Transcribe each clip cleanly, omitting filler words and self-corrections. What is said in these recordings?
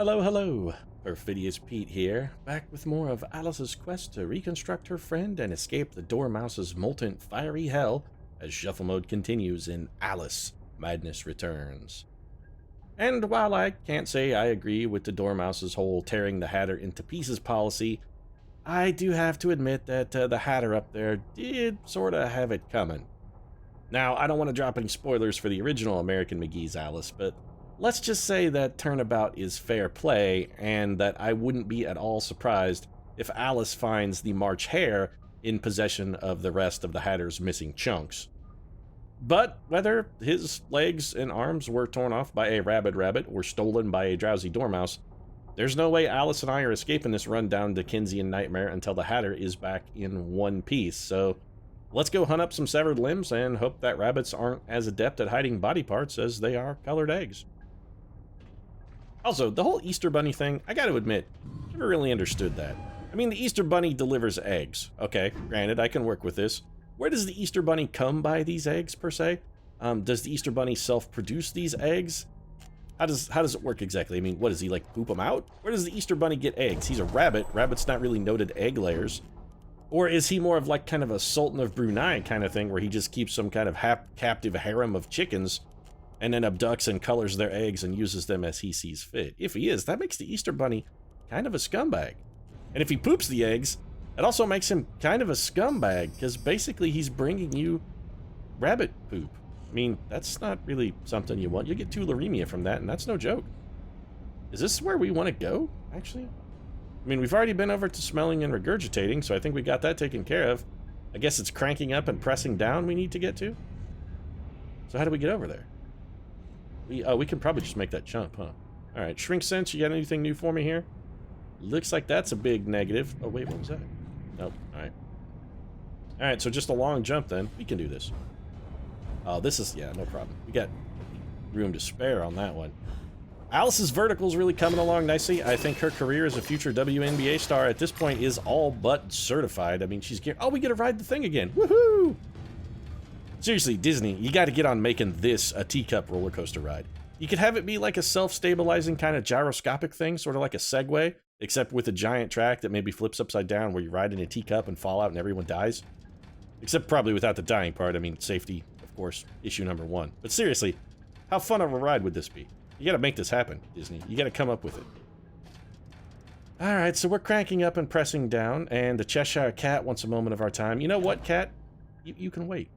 Hello, hello. Perfidious Pete here, back with more of Alice's quest to reconstruct her friend and escape the Dormouse's molten fiery hell as shuffle mode continues in Alice Madness Returns. And while I can't say I agree with the Dormouse's whole tearing the Hatter into pieces policy, I do have to admit that the Hatter up there did sorta have it coming. Now, I don't want to drop any spoilers for the original American McGee's Alice, but let's just say that turnabout is fair play, and that I wouldn't be at all surprised if Alice finds the March Hare in possession of the rest of the Hatter's missing chunks. But whether his legs and arms were torn off by a rabid rabbit or stolen by a drowsy dormouse, there's no way Alice and I are escaping this rundown Dickensian nightmare until the Hatter is back in one piece. So let's go hunt up some severed limbs and hope that rabbits aren't as adept at hiding body parts as they are colored eggs. Also, the whole Easter Bunny thing, I gotta admit, never really understood that. I mean, the Easter Bunny delivers eggs. Okay, granted, I can work with this. Where does the Easter Bunny come by these eggs, per se? Does the Easter Bunny self-produce these eggs? How does it work exactly? I mean, what, does he, like, poop them out? Where does the Easter Bunny get eggs? He's a rabbit. Rabbits not really noted egg layers. Or is he more of, like, kind of a Sultan of Brunei kind of thing, where he just keeps some kind of captive harem of chickens and then abducts and colors their eggs and uses them as he sees fit? If he is, that makes the Easter Bunny kind of a scumbag. And if he poops the eggs, it also makes him kind of a scumbag, because basically he's bringing you rabbit poop. I mean, that's not really something you want. You get tularemia from that, and that's no joke. Is this where we want to go, actually? I mean, we've already been over to smelling and regurgitating, so I think we got that taken care of. I guess it's cranking up and pressing down we need to get to. So how do we get over there? We can probably just make that jump, huh? Alright, shrink sense, you got anything new for me here? Looks like that's a big negative. Oh, wait, what was that? Nope, alright. Alright, so just a long jump then. We can do this. Oh, this is, yeah, no problem. We got room to spare on that one. Alice's vertical's really coming along nicely. I think her career as a future WNBA star at this point is all but certified. I mean, she's getting... Oh, we get to ride the thing again. Woohoo! Seriously, Disney, you got to get on making this a teacup roller coaster ride. You could have it be like a self-stabilizing kind of gyroscopic thing, sort of like a Segway, except with a giant track that maybe flips upside down where you ride in a teacup and fall out and everyone dies. Except probably without the dying part. I mean, safety, of course, issue number one. But seriously, how fun of a ride would this be? You got to make this happen, Disney. You got to come up with it. Alright, so we're cranking up and pressing down, and the Cheshire Cat wants a moment of our time. You know what, Cat? You can wait.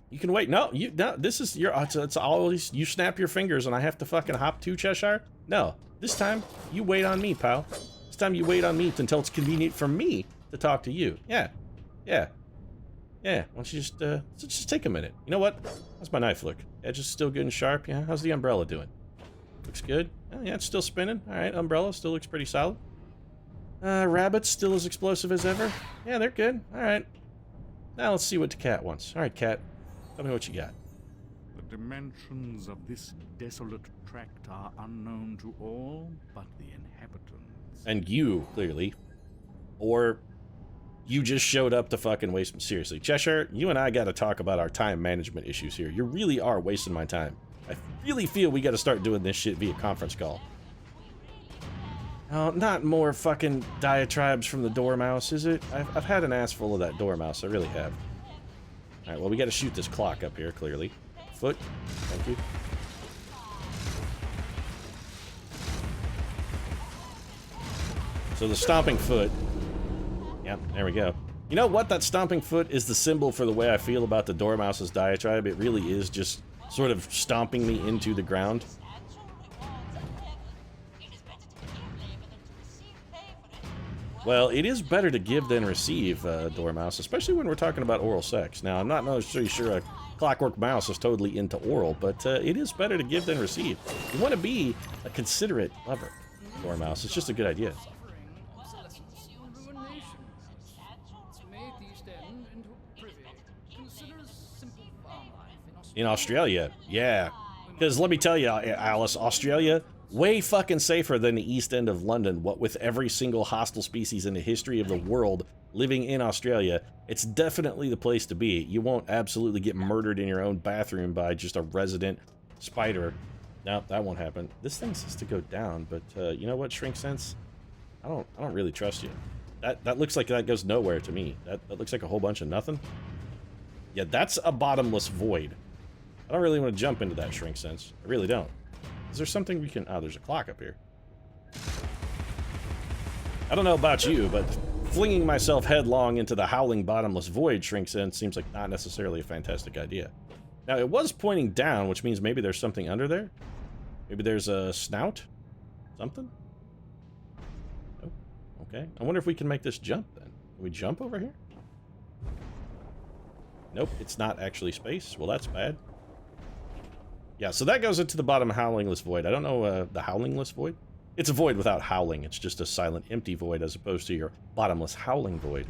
You can wait. No, this is your... It's always... You snap your fingers and I have to fucking hop to Cheshire? No. This time, you wait on me, pal. This time you wait on me until it's convenient for me to talk to you. Yeah. Yeah. Yeah. Why don't you just take a minute. You know what? How's my knife look? Edge is still good and sharp. Yeah. How's the umbrella doing? Looks good. Oh, yeah, it's still spinning. Alright, umbrella still looks pretty solid. Rabbits still as explosive as ever. Yeah, they're good. Alright. Now let's see what the cat wants. Alright, cat. Tell me what you got. The dimensions of this desolate tract are unknown to all but the inhabitants. And you, clearly. Or you just showed up to fucking waste... Seriously, Cheshire, you and I gotta talk about our time management issues here. You really are wasting my time. I really feel we gotta start doing this shit via conference call. Oh, not more fucking diatribes from the dormouse, is it? I've had an ass full of that dormouse, I really have. Alright, well, we gotta shoot this clock up here, clearly. Foot. Thank you. So the stomping foot. Yep, there we go. You know what? That stomping foot is the symbol for the way I feel about the dormouse's diatribe. It really is just sort of stomping me into the ground. Well, it is better to give than receive, Dormouse, especially when we're talking about oral sex. Now, I'm not necessarily sure a Clockwork Mouse is totally into oral, but it is better to give than receive. You want to be a considerate lover, Dormouse. It's just a good idea. In Australia, yeah. Because let me tell you, Alice, Australia... way fucking safer than the East End of London, what with every single hostile species in the history of the world living in Australia. It's definitely the place to be. You won't absolutely get murdered in your own bathroom by just a resident spider No, that won't happen. This thing says to go down, but you know what, Shrink Sense? I don't really trust you. That looks like that goes nowhere to me. That looks like a whole bunch of nothing. Yeah, that's a bottomless void. I don't really want to jump into that, Shrink Sense. I really don't. Is there something we can... Oh, there's a clock up here. I don't know about you, but flinging myself headlong into the howling bottomless void, Shrink Sense, seems like not necessarily a fantastic idea. Now, it was pointing down, which means maybe there's something under there. Maybe there's a snout? Something? Nope. Okay. I wonder if we can make this jump, then. Can we jump over here? Nope, it's not actually space. Well, that's bad. Yeah, so that goes into the bottom howlingless void. I don't know the howlingless void. It's a void without howling. It's just a silent, empty void as opposed to your bottomless howling void.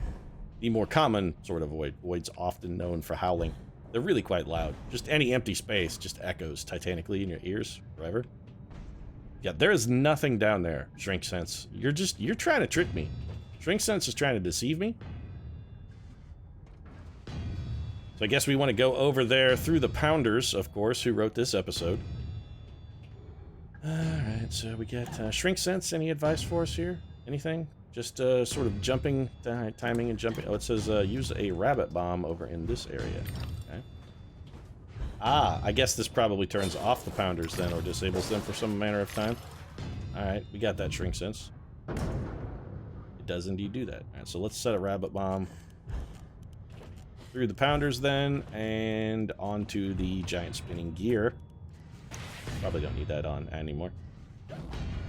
The more common sort of void. Voids often known for howling. They're really quite loud. Just any empty space just echoes titanically in your ears forever. Yeah, there is nothing down there, Shrink Sense. You're trying to trick me. Shrink Sense is trying to deceive me. So I guess we want to go over there through the Pounders, of course, who wrote this episode. Alright, so we got Shrink Sense. Any advice for us here? Anything? Just sort of jumping, timing and jumping. Oh, it says use a rabbit bomb over in this area. Okay. Ah, I guess this probably turns off the Pounders then, or disables them for some manner of time. Alright, we got that, Shrink Sense. It does indeed do that. Alright, so let's set a rabbit bomb through the Pounders then, and onto the giant spinning gear. Probably don't need that on anymore.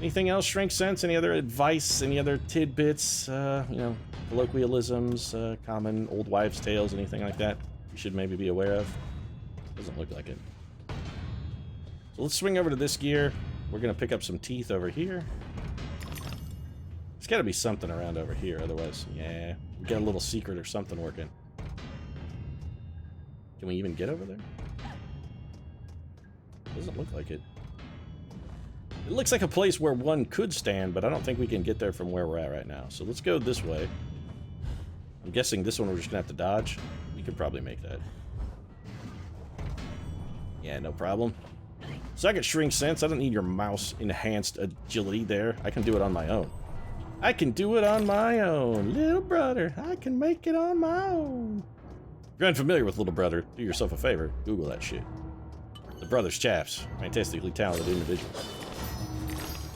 Anything else, Shrink Sense? Any other advice? Any other tidbits? You know, colloquialisms, common old wives' tales, anything like that you should maybe be aware of? Doesn't look like it. So let's swing over to this gear. We're gonna pick up some teeth over here. There's gotta be something around over here, otherwise, yeah. We got a little secret or something working. Can we even get over there? Doesn't look like it. It looks like a place where one could stand, but I don't think we can get there from where we're at right now. So let's go this way. I'm guessing this one we're just gonna have to dodge. We could probably make that. Yeah, no problem. Second, Shrink Sense, I don't need your mouse-enhanced agility there. I can do it on my own. I can do it on my own. Little brother, I can make it on my own. If you're unfamiliar with Little Brother, do yourself a favor. Google that shit. The Brothers Chaps. Fantastically talented individuals.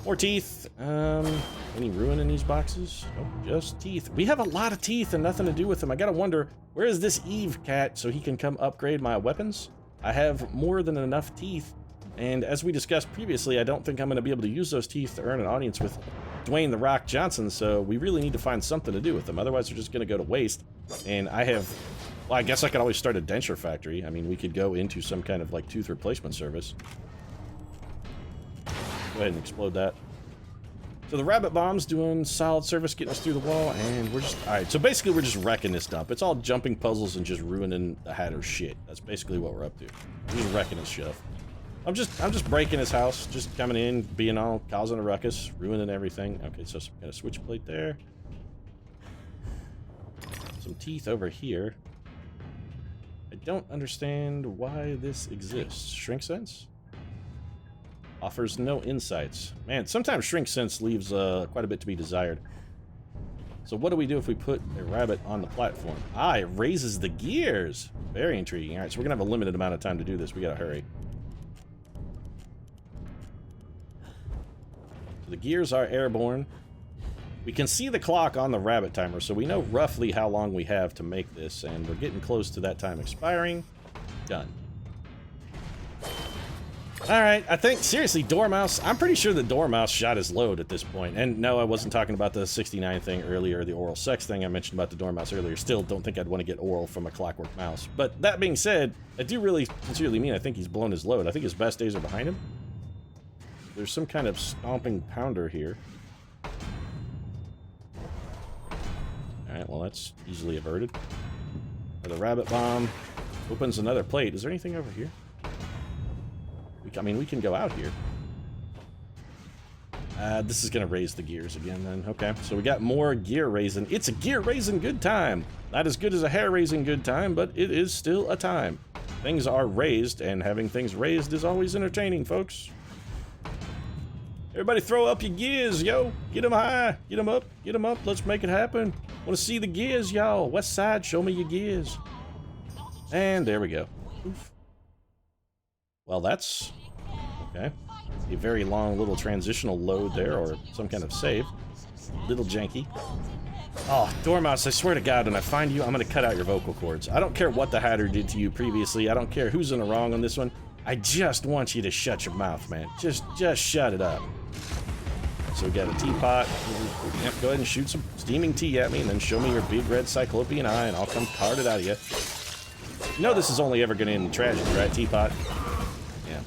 More teeth. Any ruin in these boxes? Nope, just teeth. We have a lot of teeth and nothing to do with them. I gotta wonder, where is this Eve cat so he can come upgrade my weapons? I have more than enough teeth. And as we discussed previously, I don't think I'm gonna be able to use those teeth to earn an audience with Dwayne "The Rock" Johnson, so we really need to find something to do with them. Otherwise, they're just gonna go to waste. And I have... Well, I guess I could always start a denture factory. I mean, we could go into some kind of, like, tooth replacement service. Go ahead and explode that. So the rabbit bomb's doing solid service, getting us through the wall, and we're just... Alright, so basically we're just wrecking this dump. It's all jumping puzzles and just ruining the Hatter's shit. That's basically what we're up to. We're just wrecking his stuff. I'm just breaking his house, just coming in, being all, causing a ruckus, ruining everything. Okay, so got a switch plate there. Some teeth over here. I don't understand why this exists. Shrink Sense? Offers no insights. Man, sometimes Shrink Sense leaves quite a bit to be desired. So what do we do if we put a rabbit on the platform? Ah, it raises the gears. Very intriguing. Alright, so we're gonna have a limited amount of time to do this. We gotta hurry. So the gears are airborne. We can see the clock on the rabbit timer, so we know roughly how long we have to make this, and we're getting close to that time expiring. Done. Alright, I think, seriously, Dormouse, I'm pretty sure the Dormouse shot his load at this point. And no, I wasn't talking about the 69 thing earlier, the oral sex thing I mentioned about the Dormouse earlier. Still don't think I'd want to get oral from a clockwork mouse. But that being said, I do really sincerely mean I think he's blown his load. I think his best days are behind him. There's some kind of stomping pounder here. Alright, well that's easily averted. The rabbit bomb opens another plate. Is there anything over here? I mean, we can go out here. This is gonna raise the gears again then. Okay, so we got more gear raising. It's a gear raising good time. Not as good as a hair raising good time, but it is still a time. Things are raised, and having things raised is always entertaining, folks. Everybody throw up your gears, yo. Get them high. Get them up. Get them up. Let's make it happen. Want to see the gears, y'all. West Side, show me your gears. And there we go. Oof. Well, that's... okay. A very long little transitional load there, or some kind of save. Little janky. Oh, Dormouse, I swear to God, when I find you, I'm going to cut out your vocal cords. I don't care what the Hatter did to you previously. I don't care who's in the wrong on this one. I just want you to shut your mouth, man. Just shut it up. So we got a teapot. Yep, go ahead and shoot some steaming tea at me, and then show me your big red cyclopean eye, and I'll come card it out of you. You know this is only ever going to end in tragedy, right, teapot? Yeah.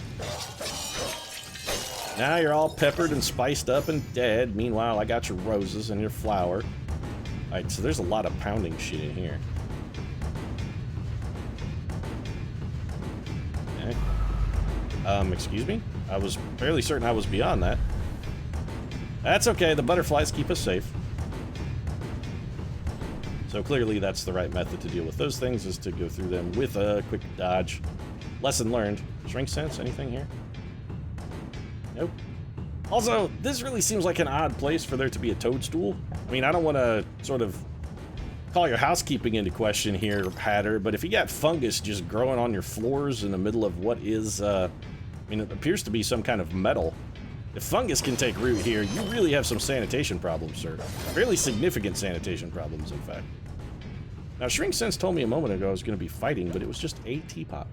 Now you're all peppered and spiced up and dead. Meanwhile, I got your roses and your flour. Alright, so there's a lot of pounding shit in here. Okay. Excuse me? I was fairly certain I was beyond that. That's okay, the butterflies keep us safe. So clearly that's the right method to deal with those things, is to go through them with a quick dodge. Lesson learned. Shrink sense, anything here? Nope. Also, this really seems like an odd place for there to be a toadstool. I mean, I don't want to sort of call your housekeeping into question here, Hatter, but if you got fungus just growing on your floors in the middle of what is, I mean, it appears to be some kind of metal. If fungus can take root here, you really have some sanitation problems, sir. Fairly significant sanitation problems, in fact. Now, Shrink Sense told me a moment ago I was going to be fighting, but it was just a teapot.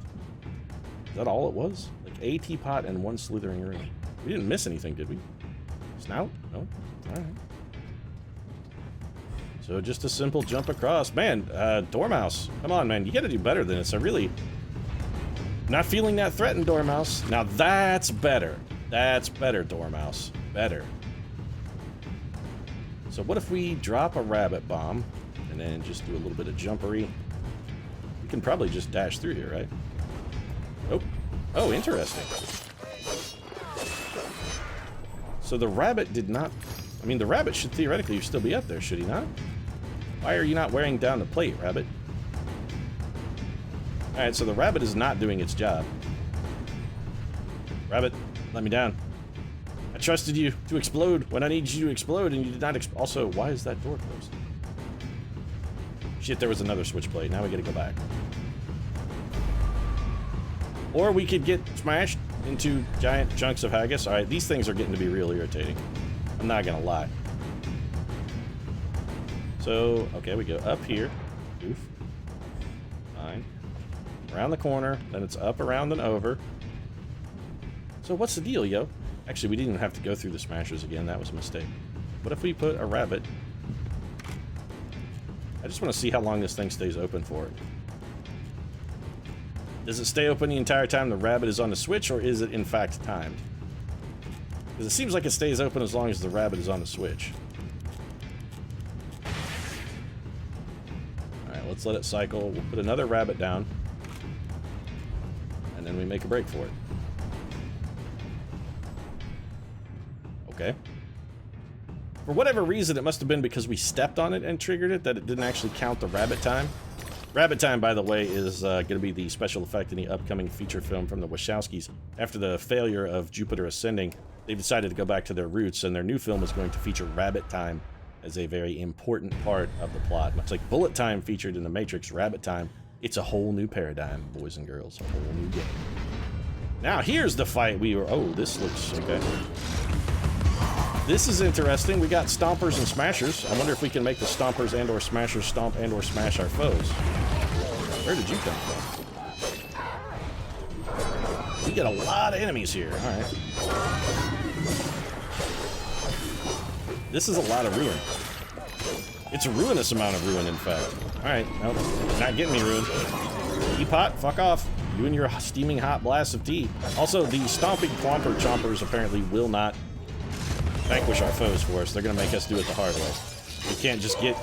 Is that all it was? Like a teapot and one slithering room. We didn't miss anything, did we? Snout? No? Alright. So just a simple jump across. Man, Dormouse, come on, man. You gotta do better than this. I really... not feeling that threatened, Dormouse. Now that's better. That's better, Dormouse. Better. So what if we drop a rabbit bomb and then just do a little bit of jumpery? We can probably just dash through here, right? Oh. Oh, interesting. So the rabbit did not... I mean, the rabbit should theoretically still be up there, should he not? Why are you not wearing down the plate, rabbit? Alright, so the rabbit is not doing its job. Rabbit, let me down. I trusted you to explode when I needed you to explode, and you did not also, why is that door closed? Shit, there was another switch plate. Now we gotta go back. Or we could get smashed into giant chunks of haggis. Alright, these things are getting to be real irritating. I'm not gonna lie. So, okay, we go up here. Oof. Fine. Around the corner, then it's up, around, and over. So what's the deal, yo? Actually, we didn't have to go through the smashers again. That was a mistake. What if we put a rabbit? I just want to see how long this thing stays open for. Does it stay open the entire time the rabbit is on the switch, or is it in fact timed? Because it seems like it stays open as long as the rabbit is on the switch. Alright, let's let it cycle. We'll put another rabbit down. And then we make a break for it. Okay. For whatever reason, it must have been because we stepped on it and triggered it that it didn't actually count the rabbit time. Rabbit time, by the way, is going to be the special effect in the upcoming feature film from the Wachowskis. After the failure of Jupiter Ascending, they've decided to go back to their roots, and their new film is going to feature rabbit time as a very important part of the plot. Much like bullet time featured in The Matrix, rabbit time, it's a whole new paradigm, boys and girls, a whole new game. Now, here's the fight we were... Oh, this looks... okay. This is interesting. We got stompers and smashers. I wonder if we can make the stompers and or smashers stomp and or smash our foes. Where did you come from? We got a lot of enemies here. Alright. This is a lot of ruin. It's a ruinous amount of ruin, in fact. Alright, nope. Not getting me ruined. Teapot, fuck off. You and your steaming hot blast of tea. Also, the stomping clomper chompers apparently will not vanquish our foes for us. They're gonna make us do it the hard way. We can't just get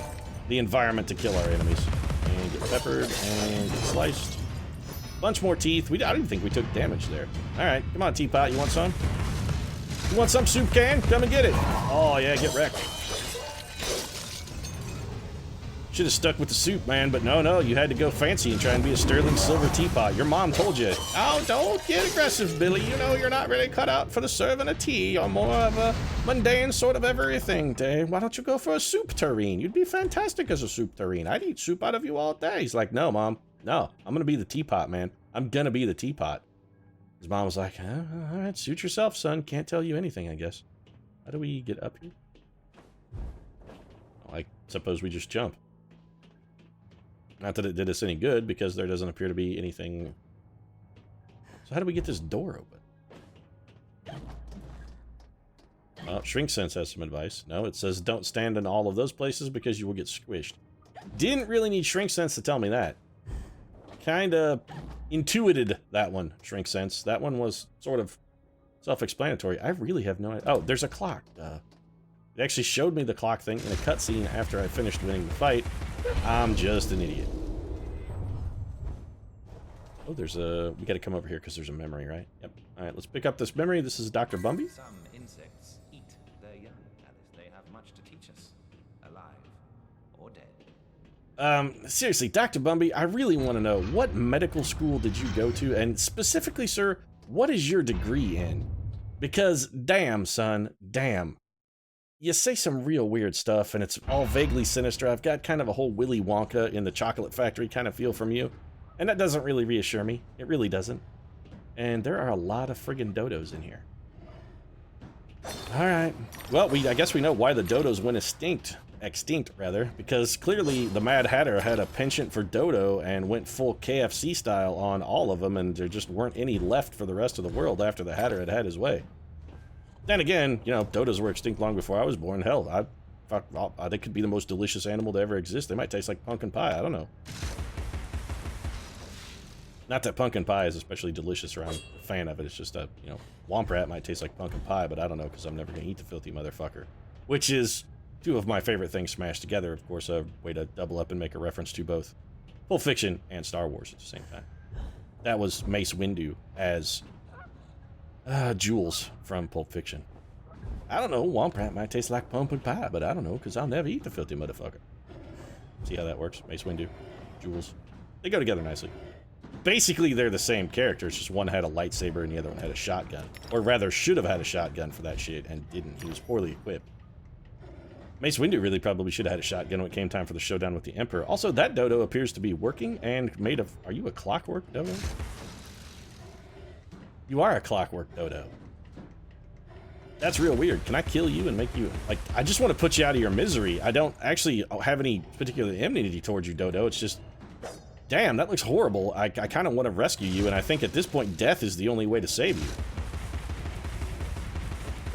the environment to kill our enemies. And get peppered and get sliced. Bunch more teeth. I don't even think we took damage there. Alright, come on, Teapot. You want some? You want some soup can? Come and get it. Oh, yeah, get wrecked. Should have stuck with the soup, man, but no, you had to go fancy and try and be a sterling silver teapot. Your mom told you. Oh, don't get aggressive, Billy. You know you're not really cut out for the serving of tea. You're more of a mundane sort of everything day. Why don't you go for a soup tureen? You'd be fantastic as a soup tureen. I'd eat soup out of you all day. He's like, no, Mom. No, I'm gonna be the teapot, man. I'm gonna be the teapot. His mom was like, all right, suit yourself, son. Can't tell you anything, I guess. How do we get up here? I suppose we just jump. Not that it did us any good, because there doesn't appear to be anything. So how do we get this door open? Well, Shrink Sense has some advice. No, it says don't stand in all of those places because you will get squished. Didn't really need Shrink Sense to tell me that. Kinda intuited that one, Shrink Sense. That one was sort of self-explanatory. I really have no idea. Oh, there's a clock. It actually showed me the clock thing in a cutscene after I finished winning the fight. I'm just an idiot. Oh, there's a... We gotta come over here because there's a memory, right? Yep. Alright, let's pick up this memory. This is Dr. Bumby. Some insects eat their young, Alice. They have much to teach us, alive or dead. Seriously, Dr. Bumby, I really want to know, what medical school did you go to? And specifically, sir, what is your degree in? Because, damn, son, damn. You say some real weird stuff, and it's all vaguely sinister. I've got kind of a whole Willy Wonka in the chocolate factory kind of feel from you. And that doesn't really reassure me. It really doesn't. And there are a lot of friggin' dodos in here. Alright. Well, I guess we know why the dodos went extinct, because clearly the Mad Hatter had a penchant for dodo and went full KFC style on all of them, and there just weren't any left for the rest of the world after the Hatter had his way. Then again, you know, dodos were extinct long before I was born. Hell, they could be the most delicious animal to ever exist. They might taste like pumpkin pie. I don't know. Not that pumpkin pie is especially delicious, or I'm a fan of it. It's just you know, Womp Rat might taste like pumpkin pie, but I don't know, because I'm never going to eat the filthy motherfucker. Which is two of my favorite things smashed together. Of course, a way to double up and make a reference to both Pulp Fiction and Star Wars at the same time. That was Mace Windu as Jules from Pulp Fiction. I don't know, Womp Rat might taste like pumpkin pie, but I don't know, because I'll never eat the filthy motherfucker. See how that works? Mace Windu, Jules. They go together nicely. Basically, they're the same characters, just one had a lightsaber and the other one had a shotgun. Or rather, should have had a shotgun for that shit, and didn't. He was poorly equipped. Mace Windu really probably should have had a shotgun when it came time for the showdown with the Emperor. Also, that dodo appears to be working and made of... Are you a clockwork dodo? You are a clockwork dodo. That's real weird. Can I kill you and make you... Like, I just want to put you out of your misery. I don't actually have any particular enmity towards you, dodo. It's just... Damn, that looks horrible. I kind of want to rescue you, and I think at this point, death is the only way to save you.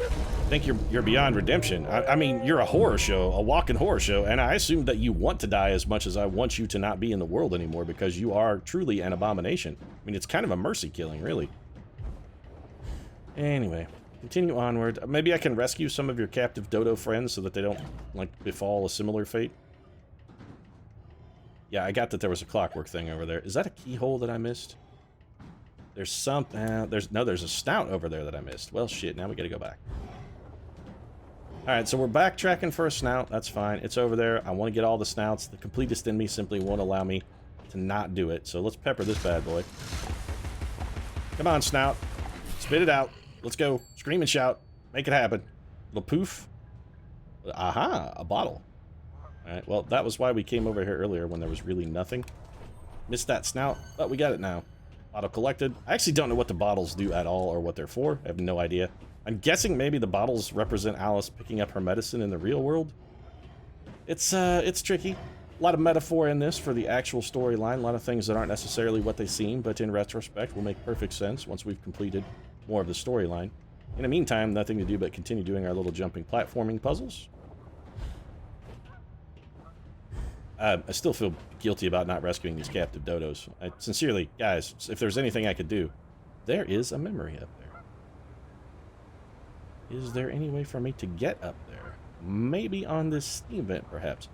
I think you're beyond redemption. I mean, you're a horror show, a walking horror show, and I assume that you want to die as much as I want you to not be in the world anymore, because you are truly an abomination. I mean, it's kind of a mercy killing, really. Anyway, continue onward. Maybe I can rescue some of your captive dodo friends so that they don't, like, befall a similar fate. Yeah, I got that there was a clockwork thing over there. Is that a keyhole that I missed? There's something... there's a snout over there that I missed. Well, shit, now we gotta go back. Alright, so we're backtracking for a snout. That's fine. It's over there. I want to get all the snouts. The completist in me simply won't allow me to not do it. So let's pepper this bad boy. Come on, snout. Spit it out. Let's go. Scream and shout. Make it happen. Little poof. Aha, a bottle. Alright, well, that was why we came over here earlier when there was really nothing. Missed that snout, but we got it now. Bottle collected. I actually don't know what the bottles do at all or what they're for. I have no idea. I'm guessing maybe the bottles represent Alice picking up her medicine in the real world. It's tricky. A lot of metaphor in this for the actual storyline. A lot of things that aren't necessarily what they seem, but in retrospect will make perfect sense once we've completed more of the storyline. In the meantime, nothing to do but continue doing our little jumping platforming puzzles. I still feel guilty about not rescuing these captive dodos. Sincerely, guys, if there's anything I could do, there is a memory up there. Is there any way for me to get up there? Maybe on this steam vent, perhaps.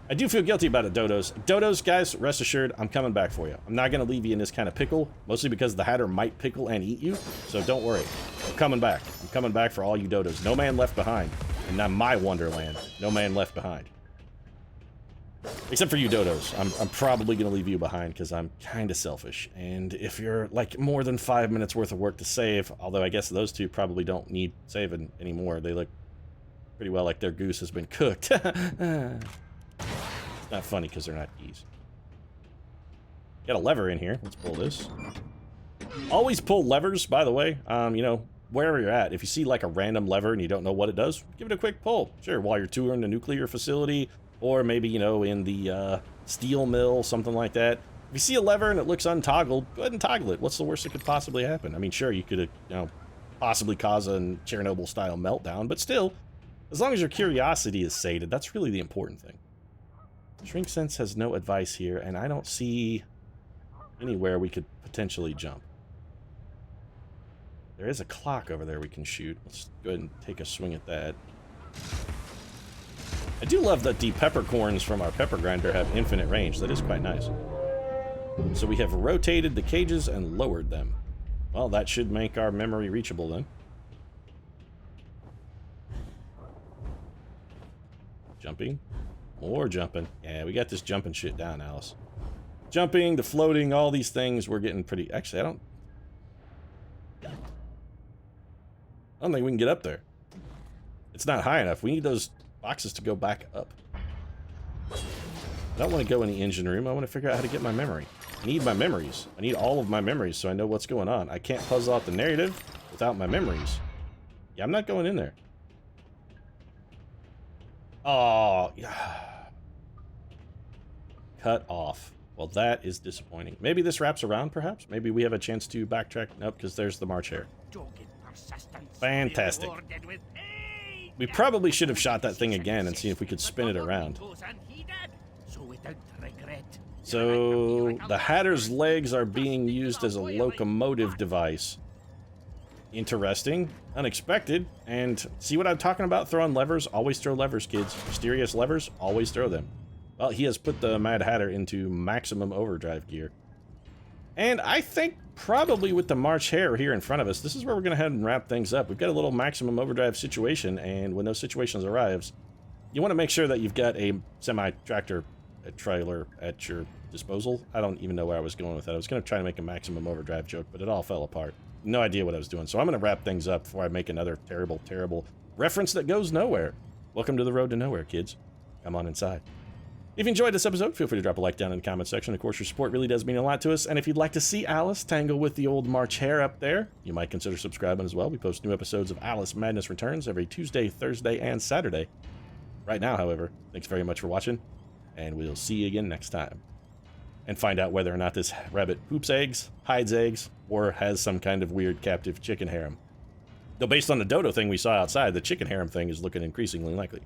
I do feel guilty about it, dodos. Dodos, guys, rest assured, I'm coming back for you. I'm not going to leave you in this kind of pickle, mostly because the Hatter might pickle and eat you, so don't worry. I'm coming back. I'm coming back for all you dodos. No man left behind. And not my wonderland. No man left behind. Except for you dodos. I'm probably going to leave you behind because I'm kind of selfish. And if you're like more than 5 minutes worth of work to save, although I guess those two probably don't need saving anymore. They look pretty well like their goose has been cooked. It's not funny because they're not geese. Got a lever in here. Let's pull this. Always pull levers, by the way. You know, wherever you're at. If you see like a random lever and you don't know what it does, give it a quick pull. Sure, while you're touring the nuclear facility, or maybe, you know, in the steel mill, something like that. If you see a lever and it looks untoggled, go ahead and toggle it. What's the worst that could possibly happen? I mean, sure, you could, you know, possibly cause a Chernobyl-style meltdown, but still, as long as your curiosity is sated, that's really the important thing. Shrink Sense has no advice here, and I don't see anywhere we could potentially jump. There is a clock over there we can shoot. Let's go ahead and take a swing at that. I do love that the peppercorns from our pepper grinder have infinite range. That is quite nice. So we have rotated the cages and lowered them. Well, that should make our memory reachable then. Jumping. More jumping. Yeah, we got this jumping shit down, Alice. Jumping, the floating, all these things, we're getting pretty... Actually, I don't think we can get up there. It's not high enough. We need those boxes to go back up. I don't want to go in the engine room. I want to figure out how to get my memory. I need my memories. I need all of my memories so I know what's going on. I can't puzzle out the narrative without my memories. Yeah, I'm not going in there. Oh, yeah. Cut off. Well, that is disappointing. Maybe this wraps around, perhaps? Maybe we have a chance to backtrack. Nope, because there's the March Hare. Fantastic. We probably should have shot that thing again and seen if we could spin it around. So, the Hatter's legs are being used as a locomotive device. Interesting. Unexpected. And see what I'm talking about? Throwing levers? Always throw levers, kids. Mysterious levers? Always throw them. Well, he has put the Mad Hatter into maximum overdrive gear. And I think probably with the March Hare here in front of us, this is where we're going to head and wrap things up. We've got a little maximum overdrive situation, and when those situations arrives, you want to make sure that you've got a semi-tractor trailer at your disposal. I don't even know where I was going with that. I was going to try to make a maximum overdrive joke, but it all fell apart. No idea what I was doing, so I'm going to wrap things up before I make another terrible, terrible reference that goes nowhere. Welcome to the road to nowhere, kids. Come on inside. If you enjoyed this episode, feel free to drop a like down in the comment section. Of course, your support really does mean a lot to us. And if you'd like to see Alice tangle with the old March Hare up there, you might consider subscribing as well. We post new episodes of Alice Madness Returns every Tuesday, Thursday, and Saturday. Right now, however, thanks very much for watching, and we'll see you again next time. And find out whether or not this rabbit poops eggs, hides eggs, or has some kind of weird captive chicken harem. Though based on the dodo thing we saw outside, the chicken harem thing is looking increasingly likely.